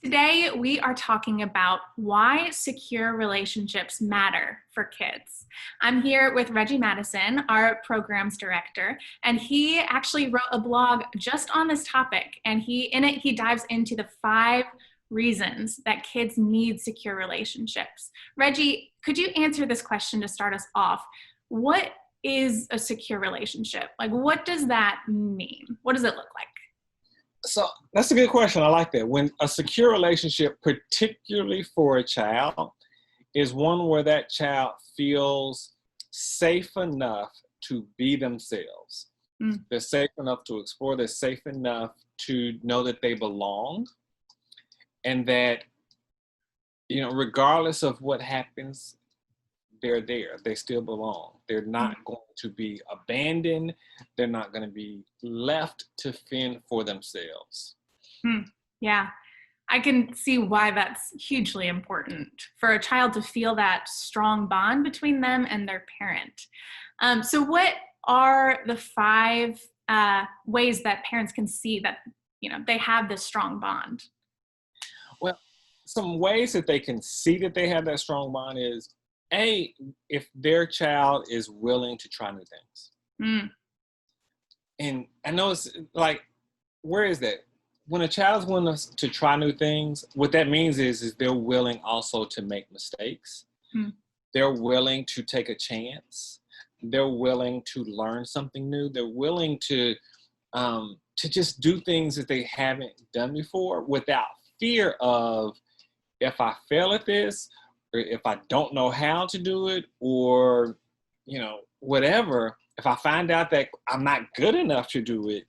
Today, we are talking about why secure relationships matter for kids. I'm here with Reggie Madison, our programs director, and he actually wrote a blog just on this topic. And he dives into the 5 reasons that kids need secure relationships. Reggie, could you answer this question to start us off? What is a secure relationship? Like, what does that mean? What does it look like? So that's a good question. I like that. When a secure relationship, particularly for a child, is one where that child feels safe enough to be themselves. They're safe enough to explore. They're safe enough to know that they belong, and that, regardless of what happens, they're there. They still belong. They're not going to be abandoned. They're not going to be left to fend for themselves. Yeah, I can see why that's hugely important for a child to feel that strong bond between them and their parent. So what are the 5 ways that parents can see that, they have this strong bond? Well, some ways that they can see that they have that strong bond is, if their child is willing to try new things. And I know it's like, where is that? When a child's willing to try new things, what that means is they're willing also to make mistakes. They're willing to take a chance. They're willing to learn something new. They're willing to just do things that they haven't done before without fear of, if I fail at this, or if I don't know how to do it, or, whatever, if I find out that I'm not good enough to do it,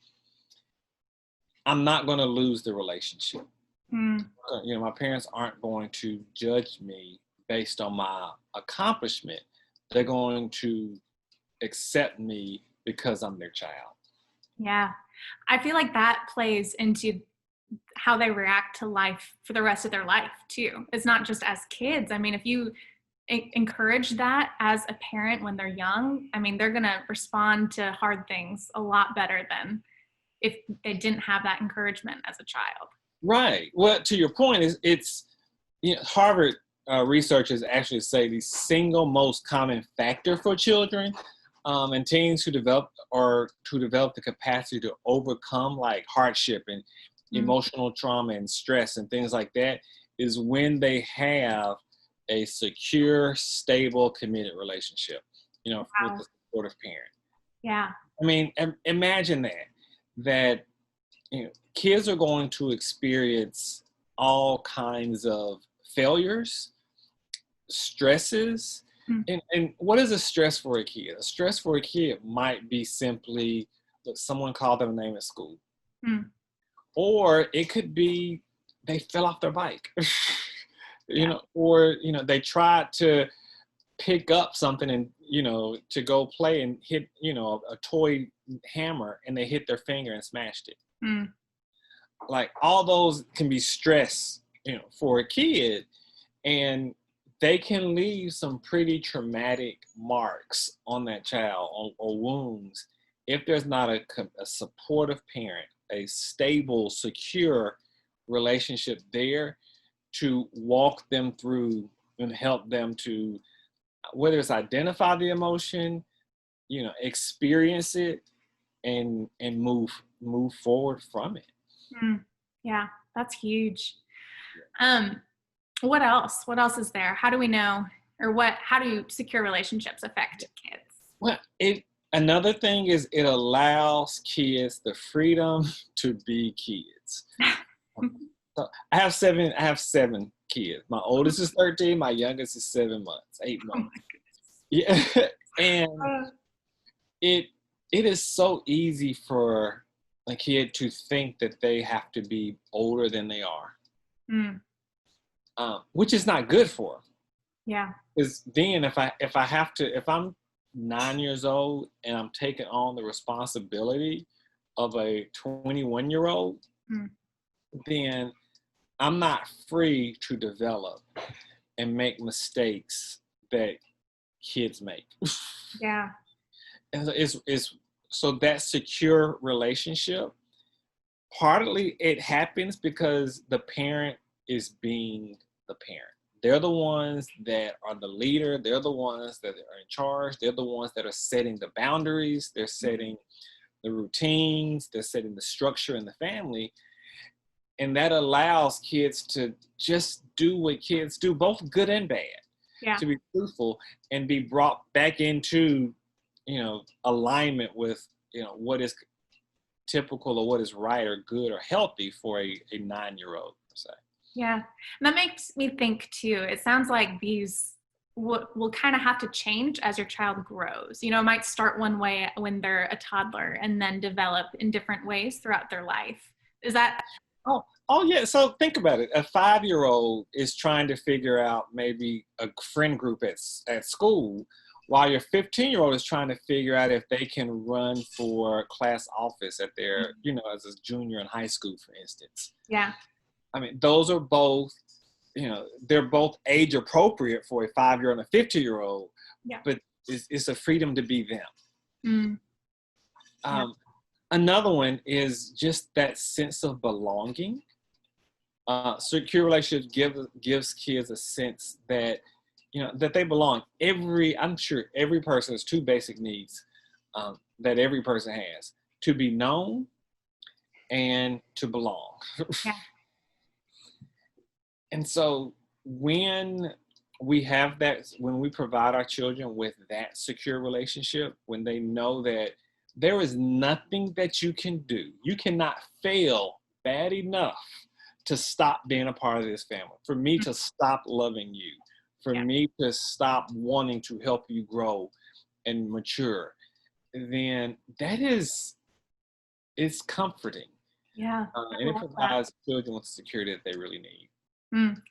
I'm not going to lose the relationship. My parents aren't going to judge me based on my accomplishment. They're going to accept me because I'm their child. Yeah, I feel like that plays into how they react to life for the rest of their life too. It's not just as kids. I mean, if you encourage that as a parent when they're young, I mean, they're going to respond to hard things a lot better than if they didn't have that encouragement as a child. Right. Well, to your point, it's Harvard researchers actually say the single most common factor for children and teens who develop the capacity to overcome like hardship and emotional trauma and stress and things like that is when they have a secure, stable, committed relationship, with a supportive parent. Yeah. I mean, imagine that kids are going to experience all kinds of failures, stresses. And what is a stress for a kid? A stress for a kid might be simply that someone called them a name at school. Or it could be they fell off their bike, or, they tried to pick up something and, to go play and hit, a toy hammer, and they hit their finger and smashed it. Like, all those can be stress, for a kid, and they can leave some pretty traumatic marks on that child or wounds if there's not a supportive parent, a stable, secure relationship there to walk them through and help them to, whether it's identify the emotion, experience it, and move forward from it. Yeah, that's huge. What else? What else is there? How do we know, or how do secure relationships affect kids? Well, another thing is it allows kids the freedom to be kids. So I have seven kids. My oldest is 13. My youngest is 7 months, 8 months. Yeah, and it is so easy for a kid to think that they have to be older than they are, which is not good for them. Yeah. Because then if I'm 9 years old and I'm taking on the responsibility of a 21-year-old, then I'm not free to develop and make mistakes that kids make. Yeah. And it's so that secure relationship, partly it happens because the parent is being the parent. They're the ones that are the leader. They're the ones that are in charge. They're the ones that are setting the boundaries. They're setting the routines. They're setting the structure in the family. And that allows kids to just do what kids do, both good and bad, to be truthful and be brought back into, alignment with, what is typical or what is right or good or healthy for a 9-year-old, per se. Yeah. And that makes me think too, it sounds like these will kind of have to change as your child grows. It might start one way when they're a toddler and then develop in different ways throughout their life. Is that? Oh yeah. So think about it. A 5-year-old is trying to figure out maybe a friend group at school, while your 15-year-old is trying to figure out if they can run for class office at their, as a junior in high school, for instance. Yeah. I mean, those are both, they're both age appropriate for a 5-year-old and a 15-year-old, but it's a freedom to be them. Another one is just that sense of belonging. Secure relationships gives kids a sense that, that they belong. I'm sure every person has 2 basic needs that every person has: to be known and to belong. Yeah. And so when we have that, when we provide our children with that secure relationship, when they know that there is nothing that you can do, you cannot fail bad enough to stop being a part of this family, for me to stop loving you, for me to stop wanting to help you grow and mature, then it's comforting. Yeah. And it provides children with the security that they really need.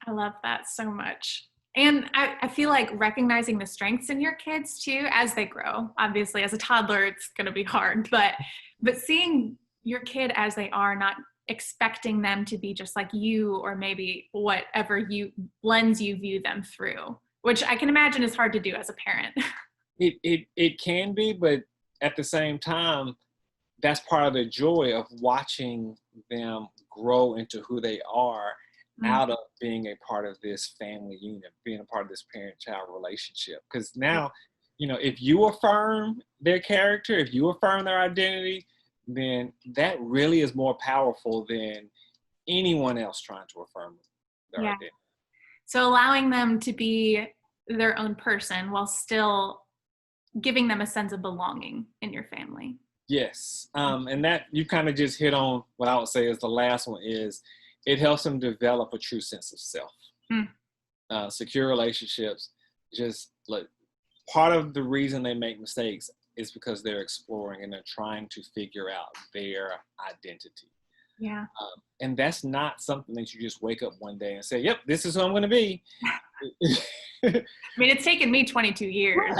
I love that so much. And I feel like recognizing the strengths in your kids too, as they grow. Obviously, as a toddler, it's going to be hard, but seeing your kid as they are, not expecting them to be just like you, or maybe whatever lens you view them through, which I can imagine is hard to do as a parent. It can be, but at the same time, that's part of the joy of watching them grow into who they are out of being a part of this family unit, being a part of this parent-child relationship. Because now, if you affirm their character, if you affirm their identity, then that really is more powerful than anyone else trying to affirm their identity. So allowing them to be their own person while still giving them a sense of belonging in your family. Yes. And that you kind of just hit on what I would say is the last one is it helps them develop a true sense of self. Secure relationships, just like part of the reason they make mistakes is because they're exploring and they're trying to figure out their identity. Yeah. And that's not something that you just wake up one day and say, yep, this is who I'm going to be. I mean, it's taken me 22 years.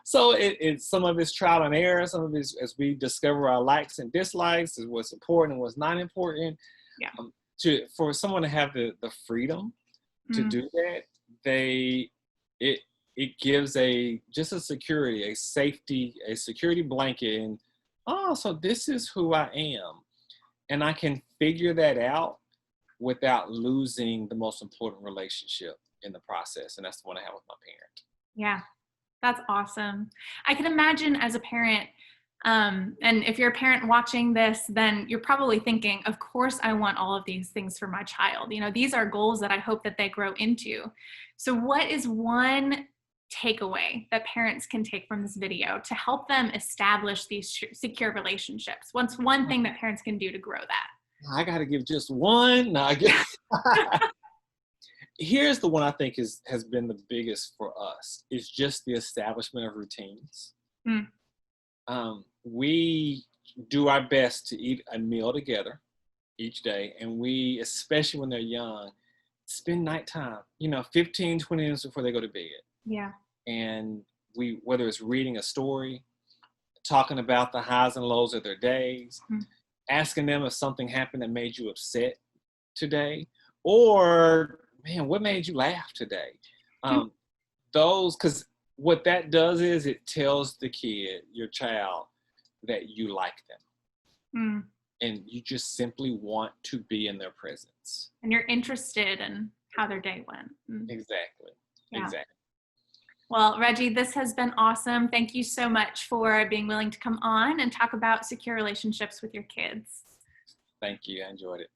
So it's some of it's trial and error. Some of it's as we discover our likes and dislikes, is what's important and what's not important. Yeah. For someone to have the freedom to do that, it gives just a security, a safety, a security blanket. And so this is who I am, and I can figure that out without losing the most important relationship in the process, and that's the one I have with my parent. Yeah. That's awesome. I can imagine as a parent, and if you're a parent watching this, then you're probably thinking, of course, I want all of these things for my child. These are goals that I hope that they grow into. So what is one takeaway that parents can take from this video to help them establish these secure relationships? What's one thing that parents can do to grow that? I got to give just one. No, Here's the one I think has been the biggest for us, is just the establishment of routines. We do our best to eat a meal together each day, and we, especially when they're young, spend nighttime, 15, 20 minutes before they go to bed. Yeah. And whether it's reading a story, talking about the highs and lows of their days, asking them if something happened that made you upset today, or man, what made you laugh today? Because what that does is it tells the kid, your child, that you like them. and you just simply want to be in their presence. And you're interested in how their day went. Exactly. Yeah. Exactly. Well, Reggie, this has been awesome. Thank you so much for being willing to come on and talk about secure relationships with your kids. Thank you. I enjoyed it.